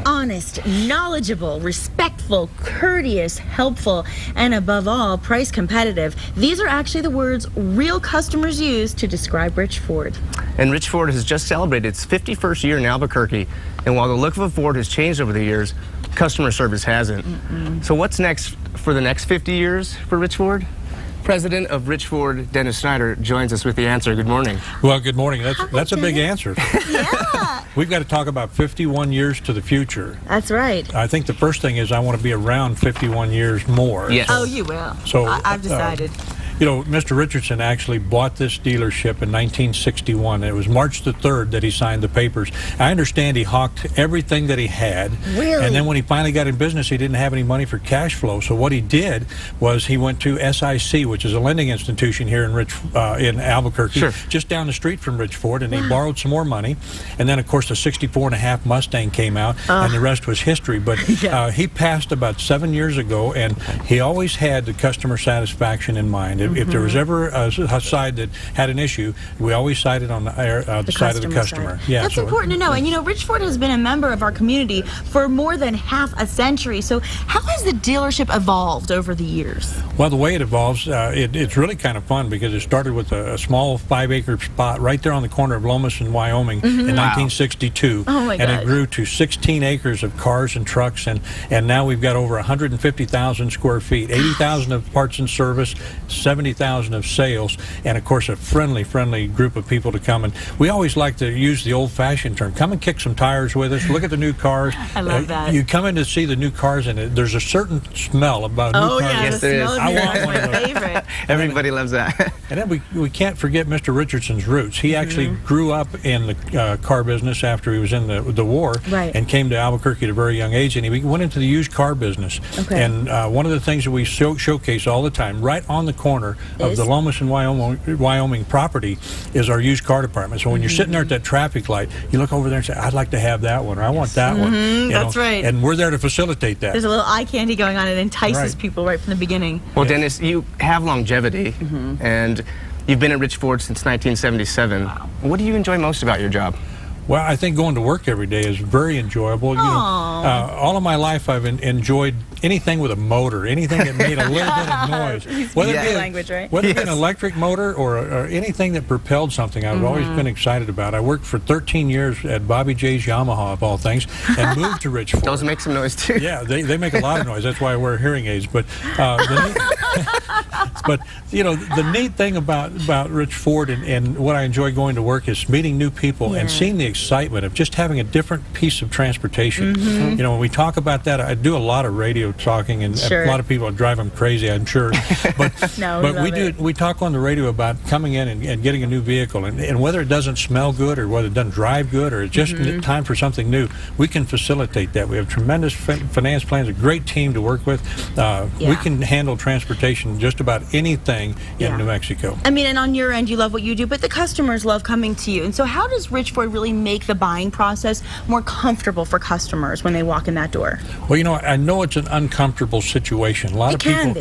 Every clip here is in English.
honest, knowledgeable, respectful, courteous, helpful, and above all, price competitive. These are actually the words real customers use to describe Rich Ford. And Rich Ford has just celebrated its 51st year in Albuquerque. And while the look of a Ford has changed over the years, customer service hasn't. So what's next for the next 50 years for Rich Ford? President of Rich Ford, Dennis Snyder, joins us with the answer. Good morning. Well, good morning. That's a big answer. Yeah. We've got to talk about 51 years to the future. That's right. I think the first thing is I want to be around 51 years more. Yes. Oh, you will. So I've decided. You know, Mr. Richardson actually bought this dealership in 1961. It was March the 3rd that he signed the papers. I understand he hawked everything that he had. Really? And then when he finally got in business, he didn't have any money for cash flow. So what he did was he went to SIC, which is a lending institution here in Albuquerque, sure, just down the street from Rich Ford, and he borrowed some more money. And then, of course, the 64.5 Mustang came out, and the rest was history. But he passed about 7 years ago, and he always had the customer satisfaction in mind. If there was ever a side that had an issue, we always sided on the side of the customer. Yeah, that's important to know. And you know, Rich Ford has been a member of our community for more than half a century. So how has the dealership evolved over the years? Well, the way it evolves, it's really kind of fun because it started with a small 5-acre spot right there on the corner of Lomas and Wyoming in 1962. Oh my God. And it grew to 16 acres of cars and trucks, and now we've got over 150,000 square feet, 80,000 of parts and service, 70,000 of sales, and of course a friendly group of people to come. And we always like to use the old-fashioned term, come and kick some tires with us, look at the new cars. I love that. You come in to see the new cars, and there's a certain smell about new cars. Yeah, Yes, the there smell is. of I your want is one of my those. favorite. Everybody loves that. And then we can't forget Mr. Richardson's roots. He actually grew up in the car business after he was in the war, and came to Albuquerque at a very young age, and he went into the used car business. And one of the things that we showcase all the time, right on the corner of the Lomas and Wyoming property, is our used car department. So when you're sitting there at that traffic light, you look over there and say, I'd like to have that one, or I want that one. That's right. And we're there to facilitate that. There's a little eye candy going on. It entices people right from the beginning. Well, Dennis, you have longevity, and you've been at Rich Ford since 1977. What do you enjoy most about your job? Well, I think going to work every day is very enjoyable. You know, all of my life I've enjoyed anything with a motor, anything that made a little bit of noise. Whether it be an electric motor or anything that propelled something, I've always been excited about. I worked for 13 years at Bobby J's Yamaha, of all things, and moved to Rich Ford. Those make some noise, too. Yeah, they make a lot of noise. That's why I wear hearing aids. But but you know, the neat thing about Rich Ford and what I enjoy going to work is meeting new people and seeing the excitement of just having a different piece of transportation. You know, when we talk about that, I do a lot of radio talking, and a lot of people drive them crazy, I'm sure. But we talk on the radio about coming in and getting a new vehicle, and whether it doesn't smell good or whether it doesn't drive good or it's just time for something new, we can facilitate that. We have tremendous finance plans, a great team to work with. We can handle transportation just about anything in New Mexico. I mean, and on your end, you love what you do, but the customers love coming to you. And so how does Rich Ford really make the buying process more comfortable for customers when they walk in that door? Well, you know, I know it's an uncomfortable situation. A lot of people,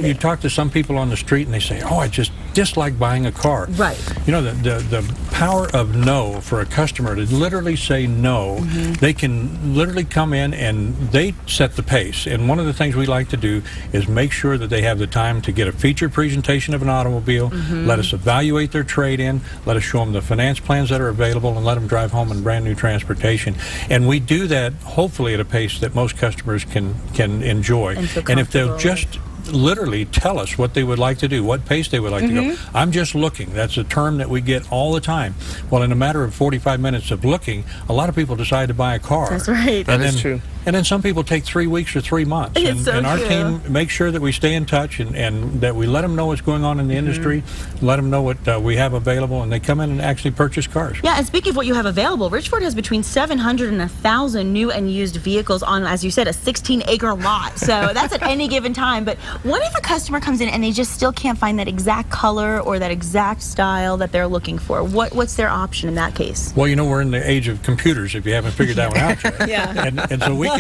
you talk to some people on the street and they say, oh, I just dislike buying a car. Right. You know, the power of no for a customer to literally say no, they can literally come in and they set the pace. And one of the things we like to do is make sure that they have the time to get a feature presentation of an automobile, let us evaluate their trade-in, let us show them the finance plans that are available, and let them drive home in brand new transportation. And we do that hopefully at a pace that most customers can enjoy. And if they'll just literally tell us what they would like to do, what pace they would like to go. I'm just looking. That's a term that we get all the time. Well, in a matter of 45 minutes of looking, a lot of people decide to buy a car. That's right. That is true. And then some people take 3 weeks or 3 months. And our team makes sure that we stay in touch and that we let them know what's going on in the industry, let them know what we have available, and they come in and actually purchase cars. Yeah, and speaking of what you have available, Rich Ford has between 700 and 1,000 new and used vehicles on, as you said, a 16-acre lot. So that's at any given time. But what if a customer comes in and they just still can't find that exact color or that exact style that they're looking for? What's their option in that case? Well, you know, we're in the age of computers, if you haven't figured that one out yet. And so we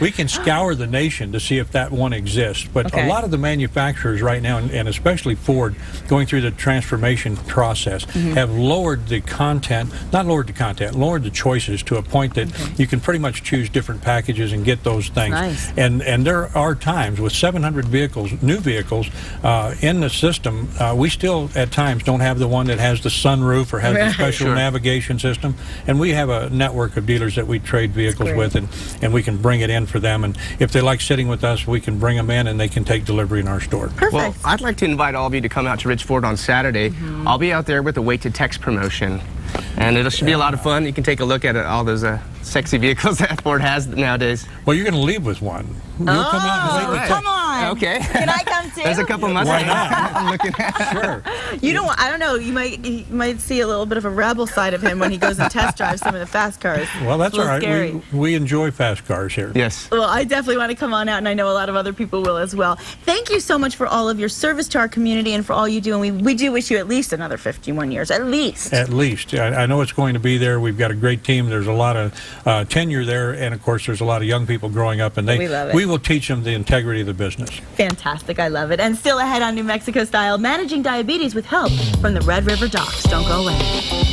we can scour the nation to see if that one exists. But a lot of the manufacturers right now, and especially Ford, going through the transformation process, have lowered the content, not lowered the content, lowered the choices to a point that you can pretty much choose different packages and get those things. Nice. And there are times with 700 vehicles, new vehicles, in the system, we still at times don't have the one that has the sunroof or has the special navigation system. And we have a network of dealers that we trade vehicles with, and we can bring it in for them. And if they like sitting with us, we can bring them in and they can take delivery in our store. Perfect. Well, I'd like to invite all of you to come out to Rich Ford on Saturday. I'll be out there with the Wait to Text promotion. And it should be a lot of fun. You can take a look at all those sexy vehicles that Ford has nowadays. Well, you're going to leave with one. You'll come out and wait with come on. Okay. Can I come too? There's a couple Mustangs I'm looking at. Sure. You know, I don't know. You might see a little bit of a rebel side of him when he goes and test drives some of the fast cars. Well, that's all right. Scary. We enjoy fast cars here. Yes. Well, I definitely want to come on out, and I know a lot of other people will as well. Thank you so much for all of your service to our community and for all you do. And we do wish you at least another 51 years, at least. At least. I know it's going to be there. We've got a great team. There's a lot of tenure there, and of course, there's a lot of young people growing up, and we will teach them the integrity of the business. Fantastic. I love it. And still ahead on New Mexico Style, managing diabetes with help from the Red River Docs. Don't go away.